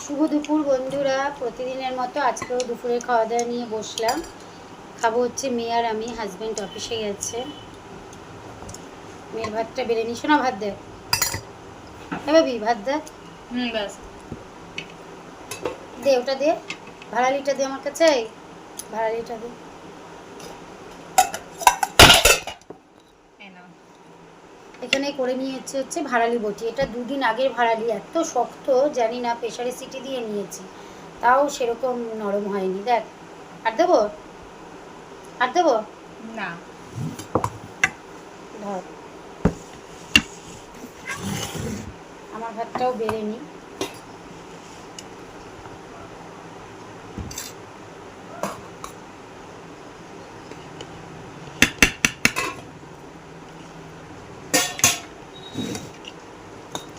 শুভ দুপুর বন্ধুরা, প্রতিদিনের মতো আজকেও দুপুরের খাওয়া দাওয়া নিয়ে বসলাম। খাবো হচ্ছে মেয়ে আর আমি। হাজব্যান্ড অফিসে গেছে। মেয়ের ভাতটা বেড়ে নিস না, ভাত দে। হ্যাঁ ভাবি, ভাত দে। ব্যাস দে, ওটা দে, ভাড়ালিটা দে আমার কাছে। ভাড়ালিটা দে। এখানে করে নিয়েছে হচ্ছে ভাড়ালি বটি। এটা দুদিন আগের ভাড়ালি, এত শক্ত জানি না, প্রেশারে সিটি দিয়ে নিয়েছি, তাও সেরকম নরম হয়নি। দেখ, আর দেবো, আর দেবো না। ধর, আমার ভাতটাও বেড়ে নি।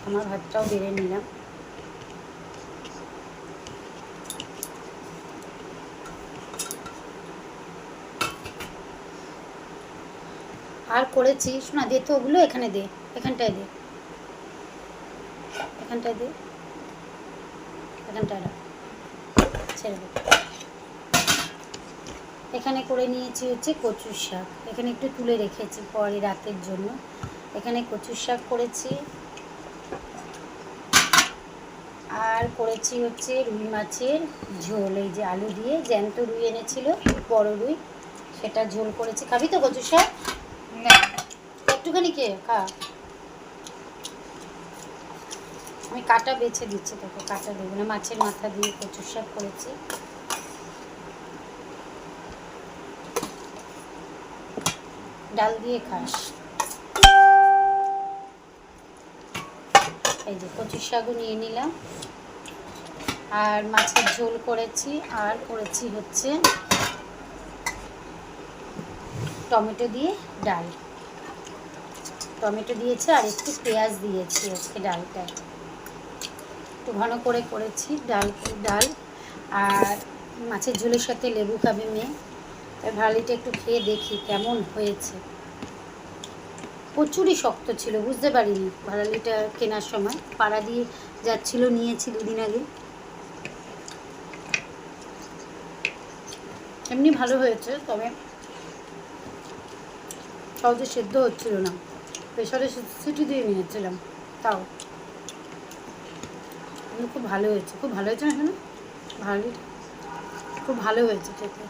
আমার ভাতটাও বেড়ে নিলাম। আর করেছি, শোনা, দে তো ওগুলো, এখানে দে, এখানটায় দে, এখানটায় দে, এখানটায় রাখ, ছেড়ে দে। এখানে করে নিয়েছি হচ্ছে কচুর শাক। এখানে একটু তুলে রেখেছি পরে রাতের জন্য। এখানে কচুর শাক করেছি, আর করেছি হচ্ছে রুই মাছের ঝোল। এই যে আলু দিয়ে জ্যান্ত রুই এনেছিল, বড় রুই, সেটা ঝোল করেছি। খাবি তো কচুর শাক? না, একটুখানি কে খা। আমি কাটা বেছে দিচ্ছি তোকে, কাটা দেবো না। মাছের মাথা দিয়ে কচুর শাক করেছি। ডাল দিয়ে খাস। এই যে কচুর শাকও নিয়ে নিলাম, আর মাছের ঝোল করেছি, আর করেছি হচ্ছে টমেটো দিয়ে ডাল। টমেটো দিয়েছি আর একটু পেঁয়াজ দিয়েছি আজকে ডালটা, একটু ঘন করে করেছি ডাল। আর মাছের ঝোলের সাথে লেবু খাবে মেয়ে। ভালিটা একটু খেয়ে দেখি কেমন হয়েছে। প্রচুরই শক্ত ছিল, বুঝতে পারিনি ভাড়ালিটা কেনার সময়। পাড়া দিয়ে যাচ্ছিল, নিয়েছি দুদিন আগে। এমনি ভালো হয়েছে, তবে সহজে সেদ্ধ হচ্ছিল না, প্রেশারে সিটি দিয়ে নিয়েছিলাম। তাও খুব ভালো হয়েছে, খুব ভালো হয়েছে না? এখানে ভালোই, খুব ভালো হয়েছে খেতে।